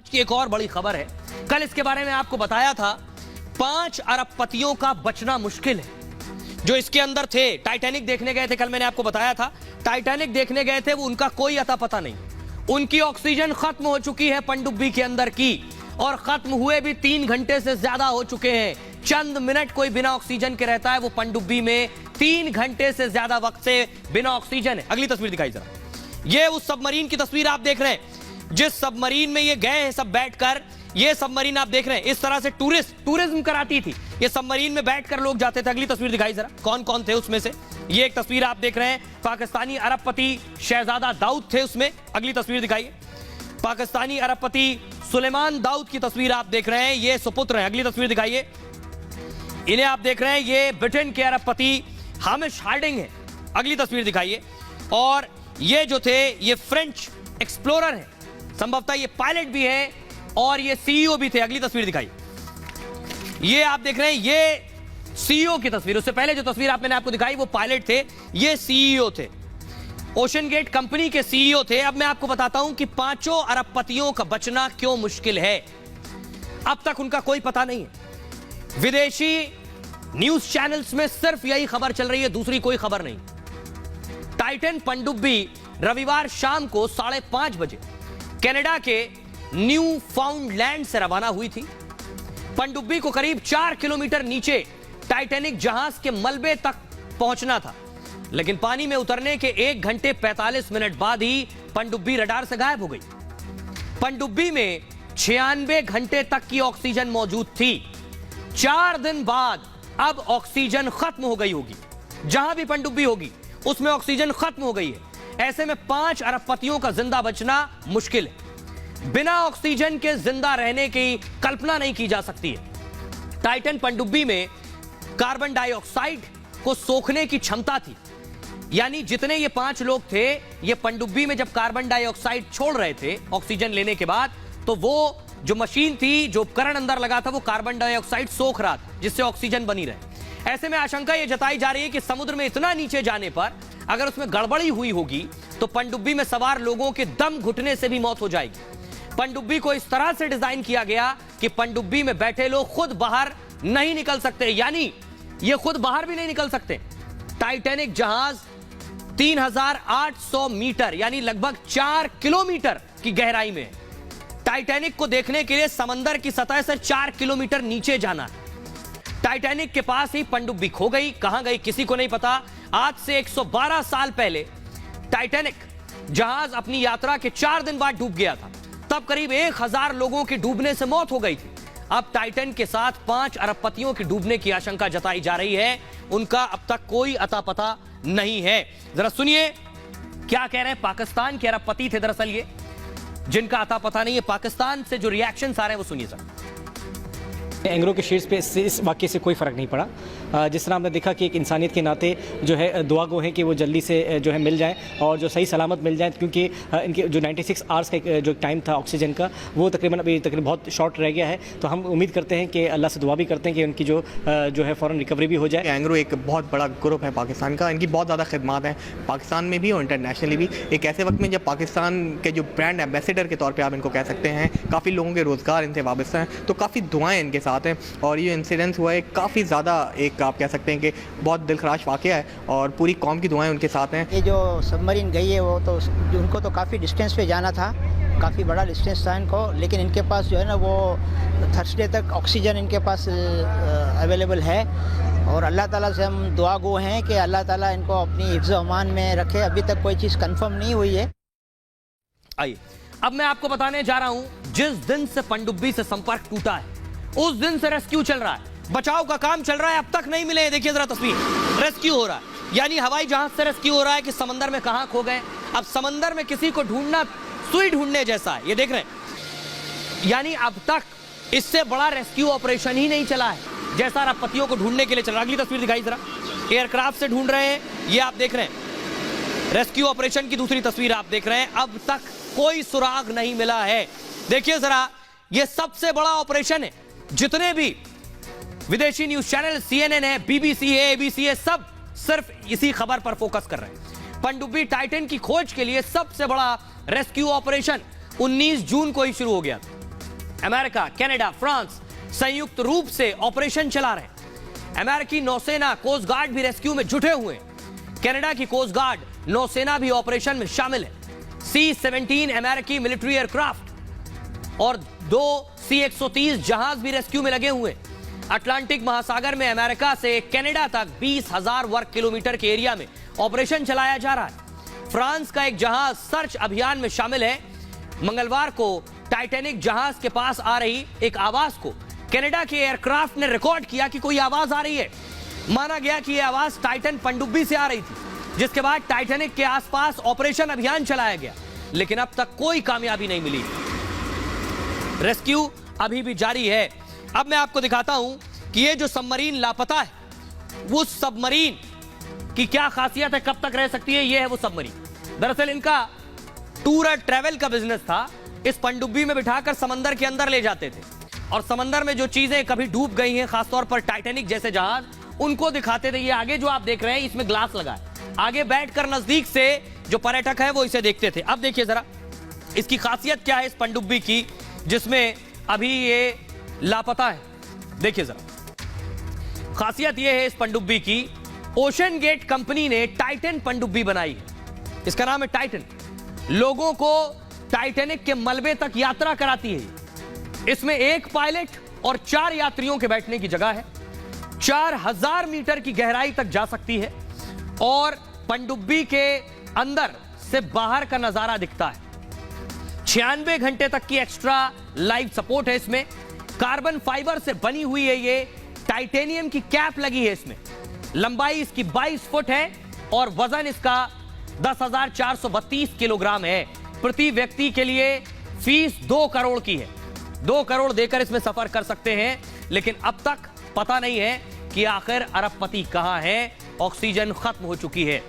आज की एक और बड़ी खबर है। कल इसके बारे में आपको बताया था 5 अरबपतियों का बचना मुश्किल है। जो इसके अंदर थे, टाइटैनिक देखने गए थे, कल मैंने आपको बताया था टाइटैनिक देखने गए थे, वो उनका कोई अता पता नहीं। उनकी ऑक्सीजन खत्म हो चुकी है पनडुब्बी के अंदर की, और खत्म हुए भी 3 घंटे से ज्यादा हो चुके हैं। चंद मिनट कोई बिना ऑक्सीजन के रहता है, वो पनडुब्बी में 3 घंटे से ज्यादा वक्त से बिना ऑक्सीजन है। अगली तस्वीर दिखाई जरा, ये उस सबमरीन की तस्वीर आप देख रहे हैं जिस सबमरीन में ये गए हैं सब बैठकर। ये सबमरीन आप देख रहे हैं, इस तरह से टूरिज्म कराती थी ये सबमरीन में बैठकर लोग जाते थे। अगली तस्वीर दिखाई जरा, कौन कौन थे उसमें से। ये एक तस्वीर आप देख रहे हैं, पाकिस्तानी अरबपति शहजादा दाऊद थे उसमें। अगली तस्वीर दिखाइए, पाकिस्तानी अरबपति सुलेमान दाऊद की तस्वीर आप देख रहे हैं, ये सुपुत्र हैं। अगली तस्वीर दिखाइए, इन्हें आप देख रहे हैं, ये ब्रिटेन के अरबपति हामिश हार्डिंग है। अगली तस्वीर दिखाइए, और ये जो थे ये फ्रेंच एक्सप्लोरर हैं, संभवतः ये पायलट भी हैं और ये सीईओ भी थे। अगली तस्वीर दिखाइए, ये आप देख रहे हैं, ये सीईओ की तस्वीर। उससे पहले जो तस्वीर मैंने आपको दिखाई वो पायलट थे, ये सीईओ थे, ओशन गेट कंपनी के सीईओ थे। अब मैं आपको बताता हूं कि 5 अरबपतियों का बचना क्यों मुश्किल है। अब तक उनका कोई पता नहीं है। विदेशी न्यूज चैनल्स में सिर्फ यही खबर चल रही है, दूसरी कोई खबर नहीं। टाइटन पनडुब्बी रविवार शाम को 5:30 बजे कनाडा के न्यू फाउंडलैंड से रवाना हुई थी। पनडुब्बी को करीब 4 किलोमीटर नीचे टाइटैनिक जहाज के मलबे तक पहुंचना था, लेकिन पानी में उतरने के 1 घंटे 45 मिनट बाद ही पनडुब्बी रडार से गायब हो गई। पनडुब्बी में 96 घंटे तक की ऑक्सीजन मौजूद थी। 4 दिन बाद अब ऑक्सीजन खत्म हो गई होगी। जहां भी पनडुब्बी होगी उसमें ऑक्सीजन खत्म हो गई है। ऐसे में 5 अरबपतियों का जिंदा बचना मुश्किल है। बिना ऑक्सीजन के जिंदा रहने की कल्पना नहीं की जा सकती है। टाइटन पनडुब्बी में कार्बन डाइऑक्साइड को सोखने की क्षमता थी, यानी जितने ये 5 लोग थे, ये पनडुब्बी में जब कार्बन डाइऑक्साइड छोड़ रहे थे ऑक्सीजन लेने के बाद, तो वो जो मशीन थी, जो उपकरण अंदर लगा था, वो कार्बन डाइऑक्साइड सोख रहा था, जिससे ऑक्सीजन बनी रहे। ऐसे में आशंका यह जताई जा रही है कि समुद्र में इतना नीचे जाने पर अगर उसमें गड़बड़ी हुई होगी तो पनडुब्बी में सवार लोगों के दम घुटने से भी मौत हो जाएगी। पनडुब्बी को इस तरह से डिजाइन किया गया कि पनडुब्बी में बैठे लोग खुद बाहर नहीं निकल सकते, यानी ये खुद बाहर भी नहीं निकल सकते। टाइटैनिक जहाज 3800 मीटर यानी लगभग 4 किलोमीटर की गहराई में है। टाइटैनिक को देखने के लिए समंदर की सतह से 4 किलोमीटर नीचे जाना है। टाइटैनिक के पास ही पनडुब्बी खो गई, कहां गई किसी को नहीं पता। आज से 112 साल पहले टाइटैनिक जहाज अपनी यात्रा के 4 दिन बाद डूब गया था। तब करीब 1000 लोगों की डूबने से मौत हो गई थी। अब टाइटन के साथ 5 अरबपतियों की डूबने की आशंका जताई जा रही है। उनका अब तक कोई अता पता नहीं है। जरा सुनिए क्या कह रहे हैं पाकिस्तान के अरबपति थे दरअसल ये, जिनका अता पता नहीं है। पाकिस्तान से जो रिएक्शन आ रहे हैं वो सुनिए सर। एंग्रो के शीर्ष पे इस वाक्य से कोई फ़र्क नहीं पड़ा। जिस तरह हमने देखा कि एक इंसानियत के नाते जो है दुआ गो है कि वो जल्दी से जो है मिल जाए और जो सही सलामत मिल जाए, क्योंकि इनके जो 96 आवर्स का जो टाइम था ऑक्सीजन का, वो तकरीबन बहुत शॉर्ट रह गया है। तो हम उम्मीद करते हैं कि अल्लाह से दुआ भी करते हैं कि उनकी जो है फ़ौरन रिकवरी भी हो जाए। एंग्रो एक बहुत बड़ा ग्रुप है पाकिस्तान का, इनकी बहुत ज़्यादा खिदमात हैं पाकिस्तान में भी और इंटरनेशनली भी। एक ऐसे वक्त में जब पाकिस्तान के जो ब्रांड एम्बेसडर के तौर पर आप इनको कह सकते हैं, काफ़ी लोगों के रोज़गार इनसे वाबस्ता हैं, तो काफ़ी दुआएँ इनके साथ हैं। और ये इंसिडेंस हुआ है काफ़ी ज़्यादा, एक आप कह सकते हैं कि बहुत दिलखराश वाक़या है, और पूरी कौम की दुआएं उनके साथ हैं। ये जो सबमरीन गई है वो तो उनको तो काफ़ी डिस्टेंस पे जाना था, काफ़ी बड़ा डिस्टेंस था इनको, लेकिन इनके पास जो है ना वो थर्सडे तक ऑक्सीजन इनके पास अवेलेबल है। और अल्लाह ताला से हम दुआ गो हैं कि अल्लाह ताला इनको अपनी हिफ्ज़ अमान में रखे। अभी तक कोई चीज़ कंफर्म नहीं हुई है। आइए अब मैं आपको बताने जा रहा हूं, जिस दिन से पनडुब्बी से संपर्क टूटा है उस दिन से रेस्क्यू चल रहा है, बचाव का काम चल रहा है, अब तक नहीं मिले। देखिए जरा तस्वीर, रेस्क्यू हो रहा है, यानी हवाई जहाज से रेस्क्यू हो रहा है कि समंदर में कहां खो गए। अब समंदर में किसी को ढूंढना सुई ढूंढने जैसा है, ये देख रहे हैं। यानी अब तक इससे बड़ा रेस्क्यू ऑपरेशन ही नहीं चला है जैसा अरबपतियों को ढूंढने के लिए चल रहा है। अगली तस्वीर दिखाई जरा, एयरक्राफ्ट से ढूंढ रहे हैं, ये आप देख रहे हैं। रेस्क्यू ऑपरेशन की दूसरी तस्वीर आप देख रहे हैं। अब तक कोई सुराग नहीं मिला है। देखिए जरा, ये सबसे बड़ा ऑपरेशन है। जितने भी विदेशी न्यूज चैनल, CNN है, BBC है, ABC है, सब सिर्फ इसी खबर पर फोकस कर रहे हैं। पनडुब्बी टाइटन की खोज के लिए सबसे बड़ा रेस्क्यू ऑपरेशन 19 जून को ही शुरू हो गया। अमेरिका, कनाडा, फ्रांस संयुक्त रूप से ऑपरेशन चला रहे हैं। अमेरिकी नौसेना, कोस्ट गार्ड भी रेस्क्यू में जुटे हुए हैं। कनाडा की कोस्ट गार्ड नौसेना भी ऑपरेशन में शामिल है। C-17 अमेरिकी मिलिट्री एयरक्राफ्ट और 2 C-130 जहाज भी रेस्क्यू में लगे हुए हैं। अटलांटिक महासागर में अमेरिका से कनाडा तक 20,000 वर्ग किलोमीटर के एरिया में ऑपरेशन चलाया जा रहा है। फ्रांस का एक जहाज सर्च अभियान में शामिल है। मंगलवार को टाइटैनिक जहाज के पास आ रही एक आवाज को कनाडा के एयरक्राफ्ट ने रिकॉर्ड किया कि कोई आवाज आ रही है। माना गया कि यह आवाज टाइटन पनडुब्बी से आ रही थी, जिसके बाद टाइटैनिक के आसपास ऑपरेशन अभियान चलाया गया, लेकिन अब तक कोई कामयाबी नहीं मिली। रेस्क्यू अभी भी जारी है। अब मैं आपको दिखाता हूं कि ये जो सबमरीन लापता है, वो सबमरीन की क्या खासियत है, कब तक रह सकती है। ये है वो सबमरीन। दरअसल इनका टूर और ट्रैवल का बिजनेस था। इस पनडुब्बी में बिठाकर समंदर के अंदर ले जाते थे और समंदर में जो चीजें कभी डूब गई हैं, खासतौर पर टाइटैनिक जैसे जहाज, उनको दिखाते थे। ये आगे जो आप देख रहे हैं, इसमें ग्लास लगा है। आगे बैठकर नजदीक से जो पर्यटक है वो इसे देखते थे। अब देखिए जरा इसकी खासियत क्या है इस पनडुब्बी की, जिसमें अभी ये लापता है। देखिए जरा खासियत ये है इस पनडुब्बी की, ओशन गेट कंपनी ने टाइटन पनडुब्बी बनाई है। इसका नाम है टाइटन। लोगों को टाइटैनिक के मलबे तक यात्रा कराती है। इसमें एक पायलट और 4 यात्रियों के बैठने की जगह है। 4000 मीटर की गहराई तक जा सकती है और पनडुब्बी के अंदर से बाहर का नजारा दिखता है। 96 घंटे तक की एक्स्ट्रा लाइफ सपोर्ट है इसमें। कार्बन फाइबर से बनी हुई है ये। टाइटेनियम की कैप लगी है इसमें। लंबाई इसकी 22 फुट है और वजन इसका 10,432 किलोग्राम है। प्रति व्यक्ति के लिए फीस 2 करोड़ की है। 2 करोड़ देकर इसमें सफर कर सकते हैं, लेकिन अब तक पता नहीं है कि आखिर अरबपति कहां है। ऑक्सीजन खत्म हो चुकी है।